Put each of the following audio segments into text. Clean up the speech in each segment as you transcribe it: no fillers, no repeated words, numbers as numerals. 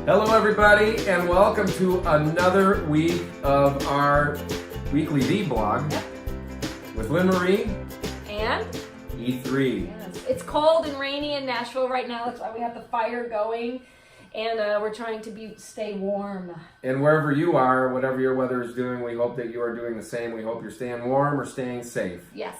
Hello, everybody, and welcome to another week of our weekly V-blog with Lynn Marie and E3. Yes. It's cold and rainy in Nashville right now. That's why we have the fire going, and we're trying to stay warm. And wherever you are, whatever your weather is doing, we hope that you are doing the same. We hope you're staying warm or staying safe. Yes.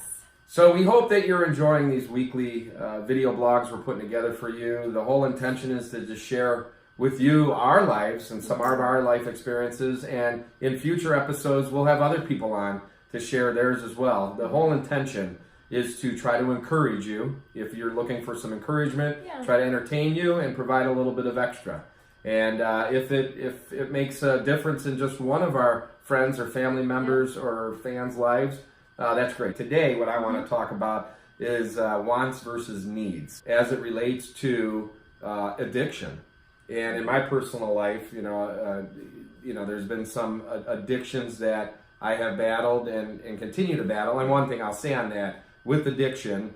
So we hope that you're enjoying these weekly video blogs we're putting together for you. The whole intention is to just share with you our lives and some of our life experiences, and in future episodes we'll have other people on to share theirs as well. The whole intention is to try to encourage you. If you're looking for some encouragement, try to entertain you and provide a little bit of extra. And if it makes a difference in just one of our friends or family members or fans' lives, that's great. Today what I want to talk about is wants versus needs as it relates to addiction. And in my personal life, there's been some addictions that I have battled and continue to battle. And one thing I'll say on that, with addiction,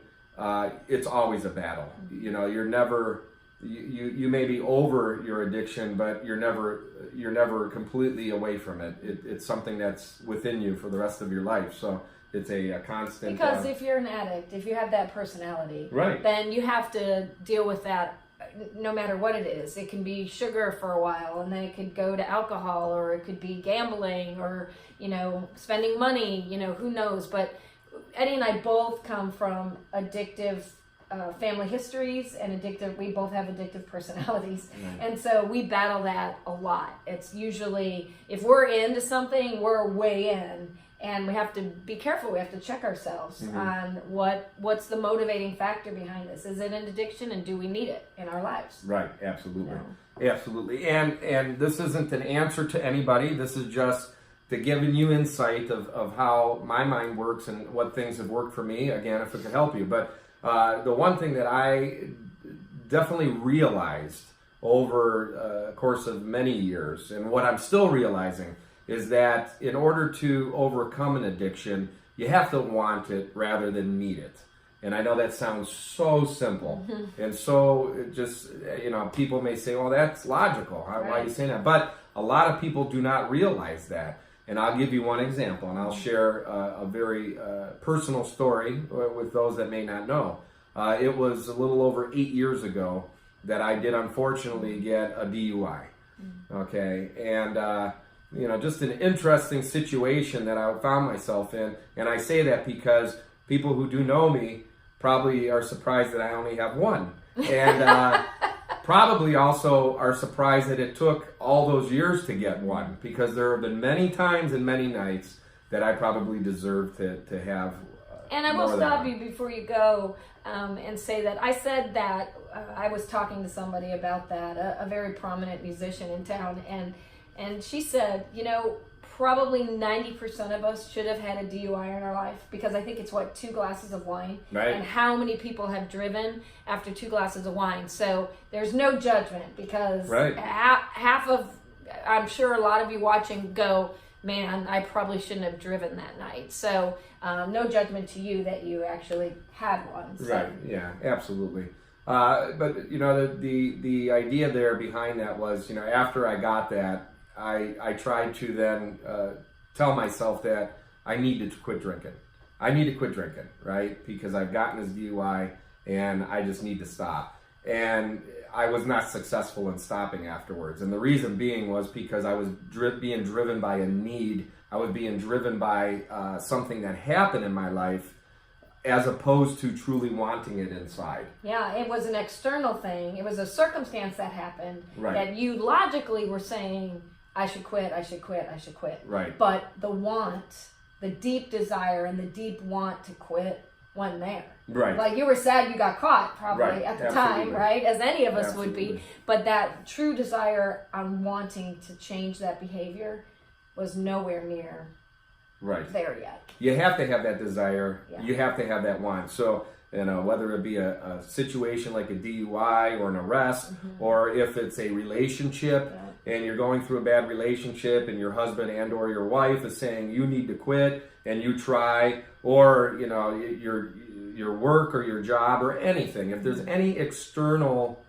it's always a battle. You're never, you may be over your addiction, but you're never completely away from it. It's something that's within you for the rest of your life. So it's a constant. Because if you're an addict, if you have that personality, right, then you have to deal with that. No matter what it is, it can be sugar for a while, and then it could go to alcohol, or it could be gambling, or spending money. Who knows? But Eddie and I both come from addictive family histories and addictive. We both have addictive personalities, and so we battle that a lot. It's usually, if we're into something, we're way in. And we have to be careful. We have to check ourselves on what's the motivating factor behind this. Is it an addiction, and do we need it in our lives? Right, absolutely. Absolutely. And this isn't an answer to anybody. This is just to giving you insight of how my mind works and what things have worked for me, again, if it can help you. But the one thing that I definitely realized over a course of many years, and what I'm still realizing, is that in order to overcome an addiction, you have to want it rather than need it. And I know that sounds so simple. And so just, people may say, well, that's logical. Why are you saying that? But a lot of people do not realize that. And I'll give you one example, and I'll share a very personal story with those that may not know. It was a little over 8 years ago that I did unfortunately get a DUI. Okay, and just an interesting situation that I found myself in. And I say that because people who do know me probably are surprised that I only have one. And probably also are surprised that it took all those years to get one, because there have been many times and many nights that I probably deserve to have. And I will stop you before you go and say that I said that I was talking to somebody about that, a very prominent musician in town, and she said, probably 90% of us should have had a DUI in our life, because I think it's 2 glasses of wine. Right. And how many people have driven after 2 glasses of wine? So there's no judgment, because half of, I'm sure a lot of you watching go, man, I probably shouldn't have driven that night. So no judgment to you that you actually had one. So. Right, yeah, absolutely. But, the idea there behind that was, after I got that, I tried to then tell myself that I needed to quit drinking. I need to quit drinking, right? Because I've gotten this DUI and I just need to stop. And I was not successful in stopping afterwards. And the reason being was because I was being driven by a need. I was being driven by something that happened in my life, as opposed to truly wanting it inside. Yeah, it was an external thing. It was a circumstance that happened that you logically were saying, I should quit, I should quit, I should quit. Right. But the want, the deep desire and the deep want to quit wasn't there. Right. Like, you were sad you got caught probably at the time, right? As any of us would be. But that true desire on wanting to change that behavior was nowhere near there yet. You have to have that desire. Yeah. You have to have that want. So, whether it be a situation like a DUI or an arrest, or if it's a relationship and you're going through a bad relationship and your husband and or your wife is saying you need to quit, and you try, or your work or your job or anything. If there's any external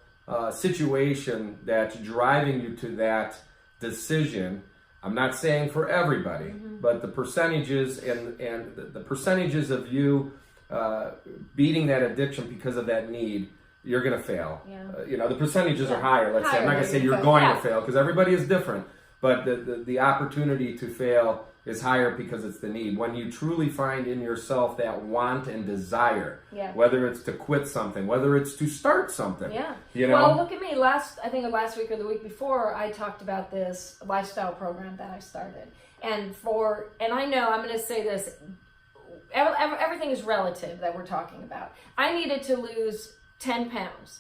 situation that's driving you to that decision. I'm not saying for everybody, but the percentages and the percentages of you beating that addiction because of that need, you're going to fail. Yeah. The percentages are higher. Let's say I'm not going to say you're going to fail because everybody is different, but the opportunity to fail is higher because it's the need. When you truly find in yourself that want and desire, whether it's to quit something, whether it's to start something. Well, look at me. Last week or the week before, I talked about this lifestyle program that I started. And I know I'm going to say this, everything is relative that we're talking about. I needed to lose 10 pounds.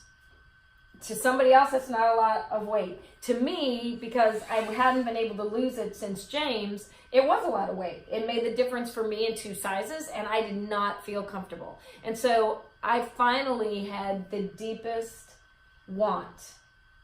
To somebody else, that's not a lot of weight. To me, because I hadn't been able to lose it since James, it was a lot of weight. It made the difference for me in 2 sizes, and I did not feel comfortable. And so I finally had the deepest want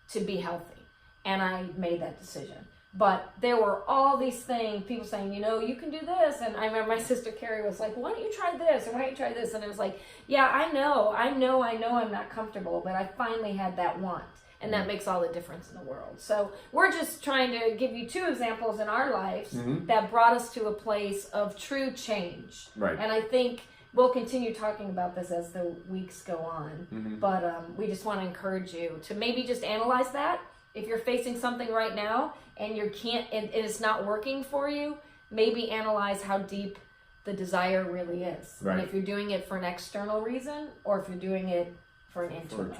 to be healthy, and I made that decision. But there were all these things, people saying, you can do this. And I remember my sister Carrie was like, why don't you try this? And why don't you try this? And I was like, yeah, I know I'm not comfortable, but I finally had that want. And that makes all the difference in the world. So we're just trying to give you 2 examples in our lives that brought us to a place of true change. Right. And I think we'll continue talking about this as the weeks go on. But we just want to encourage you to maybe just analyze that. If you're facing something right now and it's not working for you, maybe analyze how deep the desire really is. Right. And if you're doing it for an external reason or if you're doing it for an internal.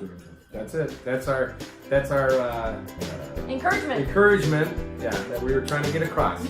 That's it. That's our encouragement. Yeah, that we were trying to get across.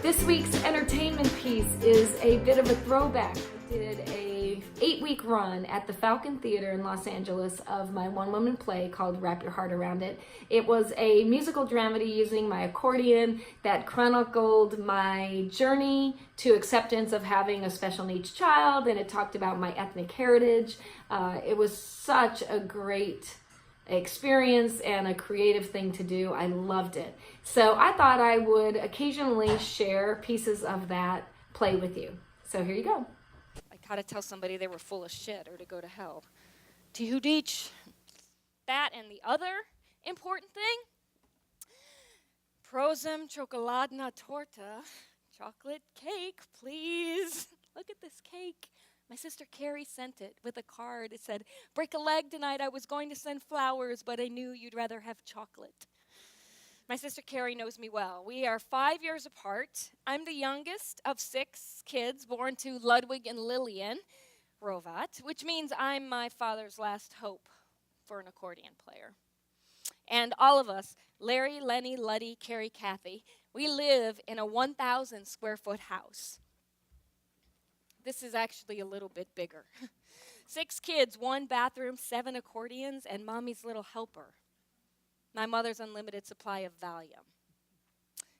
This week's entertainment piece is a bit of a throwback. I did a 8-week run at the Falcon Theater in Los Angeles of my one-woman play called Wrap Your Heart Around It. It was a musical dramedy using my accordion that chronicled my journey to acceptance of having a special needs child, and it talked about my ethnic heritage. It was such a great experience and a creative thing to do. I loved it. So I thought I would occasionally share pieces of that play with you. So here you go. How to tell somebody they were full of shit or to go to hell. To each that and the other important thing, prosem chocoladna torta, chocolate cake, please. Look at this cake. My sister Carrie sent it with a card. It said, break a leg tonight. I was going to send flowers, but I knew you'd rather have chocolate. My sister Carrie knows me well. We are 5 years apart. I'm the youngest of 6 kids born to Ludwig and Lillian Rovat, which means I'm my father's last hope for an accordion player. And all of us, Larry, Lenny, Luddy, Carrie, Kathy, we live in a 1,000 square foot house. This is actually a little bit bigger. 6 kids, 1 bathroom, 7 accordions, and mommy's little helper. My mother's unlimited supply of Valium.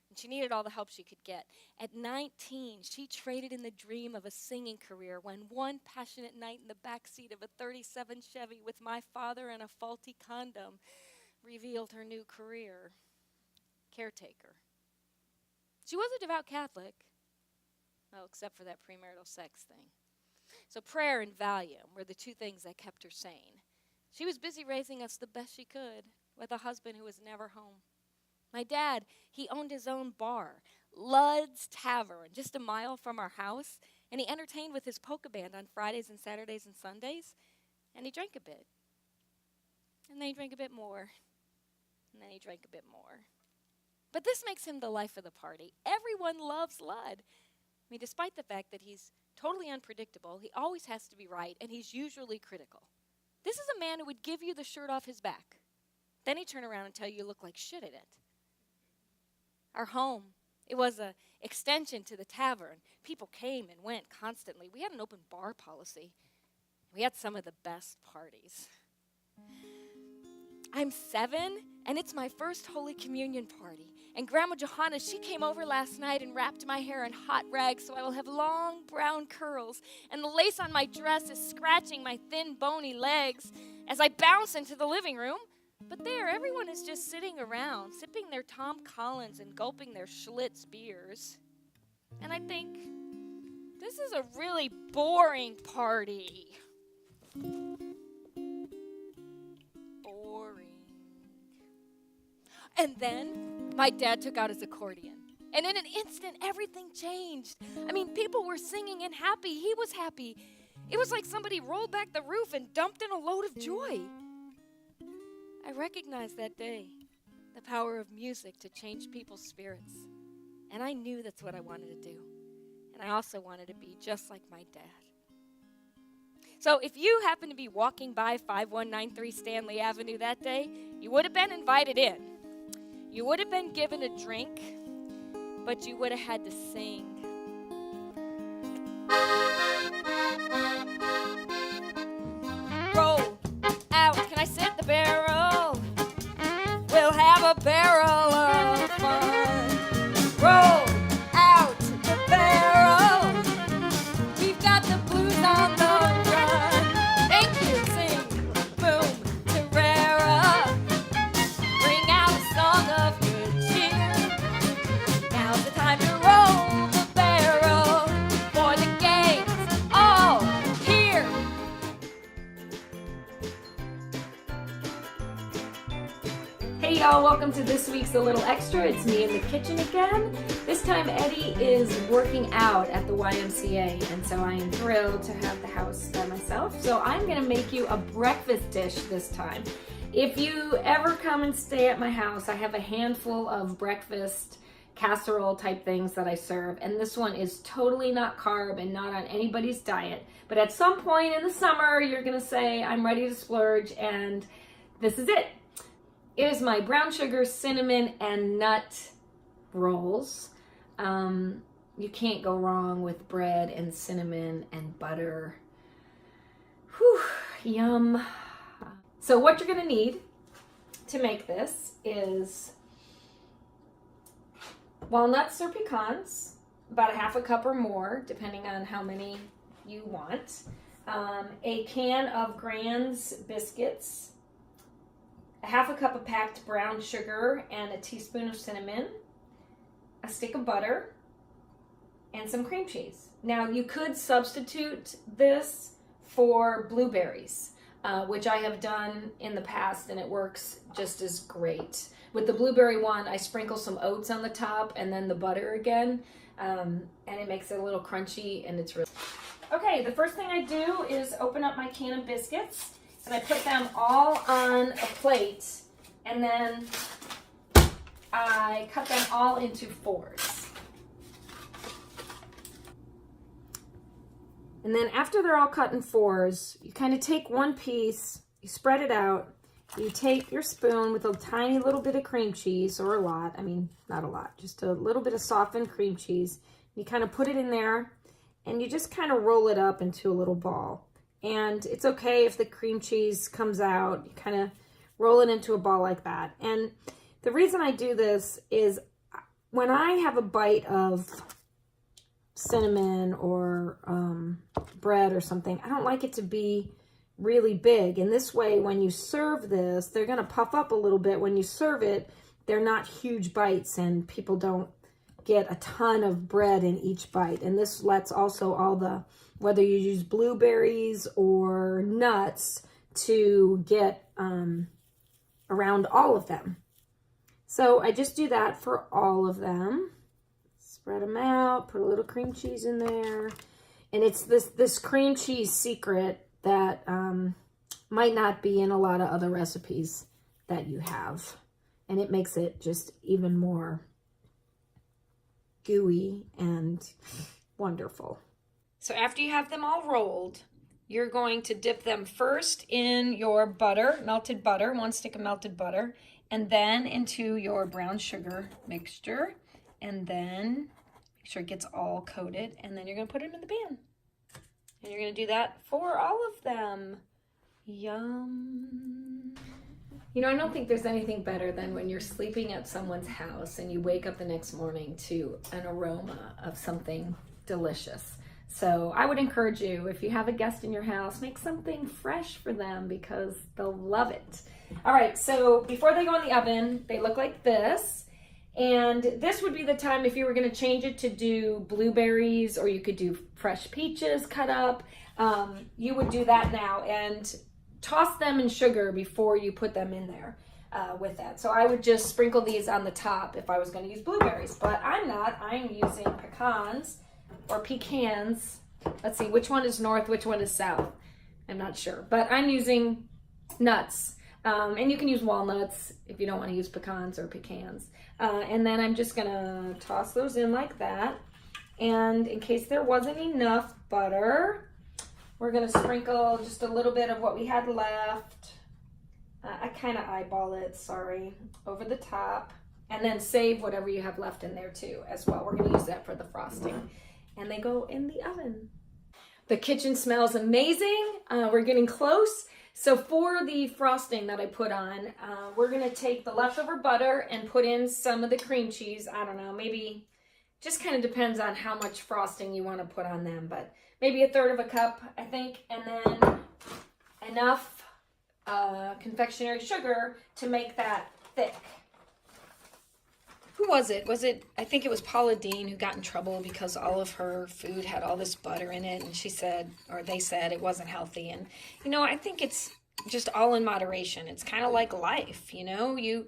And she needed all the help she could get. At 19, she traded in the dream of a singing career when one passionate night in the backseat of a 37 Chevy with my father and a faulty condom revealed her new career. Caretaker. She was a devout Catholic. Well, except for that premarital sex thing. So prayer and Valium were the 2 things that kept her sane. She was busy raising us the best she could, with a husband who was never home. My dad, he owned his own bar, Lud's Tavern, just a mile from our house, and he entertained with his polka band on Fridays and Saturdays and Sundays, and he drank a bit. And then he drank a bit more, and then he drank a bit more. But this makes him the life of the party. Everyone loves Lud. I mean, despite the fact that he's totally unpredictable, he always has to be right, and he's usually critical. This is a man who would give you the shirt off his back. Then he'd turn around and tell you look like shit in it. Our home, it was an extension to the tavern. People came and went constantly. We had an open bar policy. We had some of the best parties. I'm 7, and it's my first Holy Communion party. And Grandma Johanna, she came over last night and wrapped my hair in hot rags so I will have long brown curls. And the lace on my dress is scratching my thin, bony legs as I bounce into the living room. But there, everyone is just sitting around, sipping their Tom Collins and gulping their Schlitz beers. And I think, this is a really boring party. And then my dad took out his accordion. And in an instant, everything changed. I mean, people were singing and happy. He was happy. It was like somebody rolled back the roof and dumped in a load of joy. I recognized that day the power of music to change people's spirits. And I knew that's what I wanted to do. And I also wanted to be just like my dad. So if you happen to be walking by 5193 Stanley Avenue that day, you would have been invited in. You would have been given a drink, but you would have had to sing. Roll out, can I sit the barrel? We'll have a barrel of fun. Roll out the barrel. We've got the blues on the run. Thank you, sing, boom, Terrera. Bring out a song of good cheer. Now's the time to roll the barrel, for the gang's all here. Hey y'all, welcome to this week's A Little Extra. It's me in the kitchen again. This time Eddie is working out at the YMCA, and so I am thrilled to have the house by myself. So I'm gonna make you a breakfast dish this time. If you ever come and stay at my house, I have a handful of breakfast casserole type things that I serve, and this one is totally not carb and not on anybody's diet. But at some point in the summer, you're gonna say, I'm ready to splurge, and this is it. It is my brown sugar, cinnamon, and nut rolls. You can't go wrong with bread and cinnamon and butter. Whew, yum. So what you're gonna need to make this is walnuts or pecans, about a half a cup or more, depending on how many you want. A can of Grand's biscuits, a half a cup of packed brown sugar and a teaspoon of cinnamon, a stick of butter, and some cream cheese. Now you could substitute this for blueberries, which I have done in the past, and it works just as great. With the blueberry one, I sprinkle some oats on the top and then the butter again, and it makes it a little crunchy, and it's really... Okay, the first thing I do is open up my can of biscuits, and I put them all on a plate, and then I cut them all into fours. And then after they're all cut in fours, you kind of take one piece, you spread it out, you take your spoon with a tiny little bit of cream cheese, or a lot, I mean, not a lot, just a little bit of softened cream cheese. You kind of put it in there, and you just kind of roll it up into a little ball. And it's okay if the cream cheese comes out, you kind of roll it into a ball like that. And the reason I do this is when I have a bite of cinnamon or bread or something, I don't like it to be really big. And this way, when you serve this, they're going to puff up a little bit. When you serve it, they're not huge bites, and people don't get a ton of bread in each bite. And this lets also all the, whether you use blueberries or nuts, to get around all of them. So I just do that for all of them. Spread them out, put a little cream cheese in there. And it's this cream cheese secret that might not be in a lot of other recipes that you have. And it makes it just even more gooey and wonderful. So after you have them all rolled, you're going to dip them first in your butter, melted butter, 1 stick of melted butter, and then into your brown sugar mixture, and then make sure it gets all coated, and then you're going to put them in the pan. And you're going to do that for all of them. Yum. You know, I don't think there's anything better than when you're sleeping at someone's house and you wake up the next morning to an aroma of something delicious. So I would encourage you, if you have a guest in your house, make something fresh for them because they'll love it. All right, so before they go in the oven, they look like this. And this would be the time if you were going to change it to do blueberries, or you could do fresh peaches cut up. You would do that now and toss them in sugar before you put them in there. with that. So I would just sprinkle these on the top if I was going to use blueberries, but I'm not. I'm using pecans or pecans. Let's see, which one is north, which one is south? I'm not sure, but I'm using nuts. And you can use walnuts if you don't want to use pecans or pecans. And then I'm just gonna toss those in like that. And in case there wasn't enough butter, we're gonna sprinkle just a little bit of what we had left. I kind of eyeball it, sorry, over the top. And then save whatever you have left in there too as well. We're gonna use that for the frosting. And they go in the oven. The kitchen smells amazing. We're getting close. So for the frosting that I put on, we're gonna take the leftover butter and put in some of the cream cheese. I don't know, maybe, just kind of depends on how much frosting you wanna put on them, but maybe 1/3 of a cup, I think, and then enough confectionery sugar to make that thick. Who was it? I think it was Paula Dean who got in trouble because all of her food had all this butter in it, and she said, or they said, it wasn't healthy. And, you know, I think it's just all in moderation. It's kind of like life, you know? You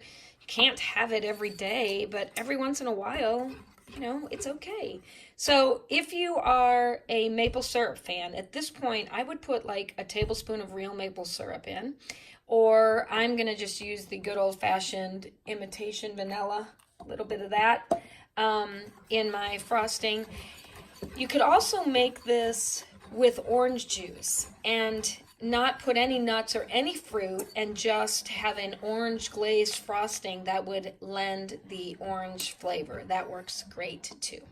can't have it every day, but every once in a while, you know, it's okay. So if you are a maple syrup fan, at this point, I would put like a tablespoon of real maple syrup in, or I'm going to just use the good old-fashioned imitation vanilla, a little bit of that in my frosting. You could also make this with orange juice and not put any nuts or any fruit and just have an orange glazed frosting that would lend the orange flavor. That works great too.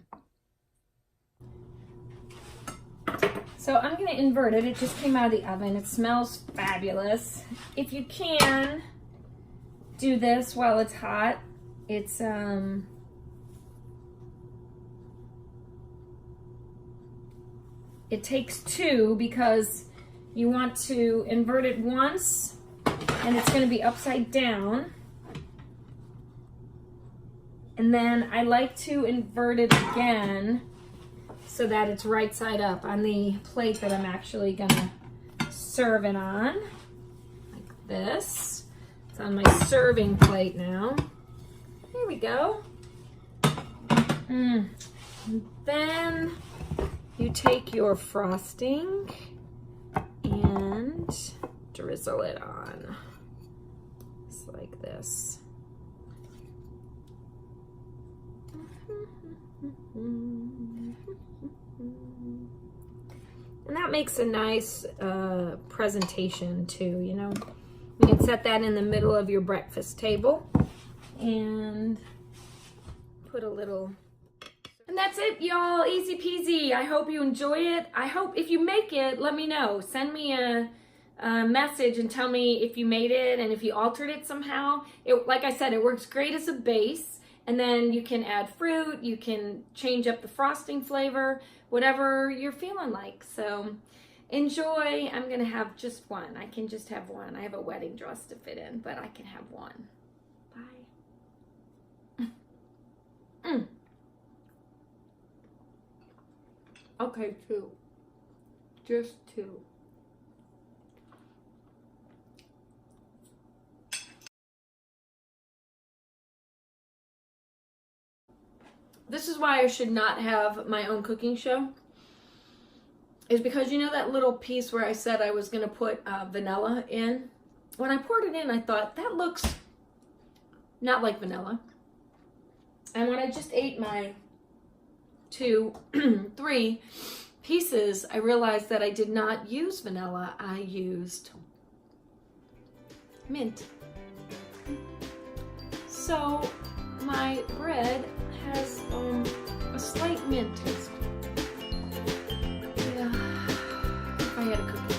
So I'm going to invert it. It just came out of the oven. It smells fabulous. If you can do this while it's hot, it's it takes 2 because you want to invert it once and it's going to be upside down, and then I like to invert it again so that it's right side up on the plate that I'm actually going to serve it on, like this. It's on my serving plate now. There we go. And then you take your frosting and drizzle it on, just like this. And that makes a nice presentation too, you know. You can set that in the middle of your breakfast table and put a little. And that's it, y'all. Easy peasy. I hope you enjoy it. I hope if you make it, let me know. Send me a message and tell me if you made it and if you altered it somehow. Like I said, it works great as a base, and then you can add fruit, you can change up the frosting flavor, whatever you're feeling like. So enjoy. I'm gonna have just one. I can just have one. I have a wedding dress to fit in, but I can have one. Bye. Okay, 2. Just 2. This is why I should not have my own cooking show. Is because you know that little piece where I said I was going to put vanilla in? When I poured it in, I thought, that looks not like vanilla. And when I just ate my 2, 3 pieces, I realized that I did not use vanilla. I used mint. So my bread has a slight mint taste. Yeah, if I had a cookie.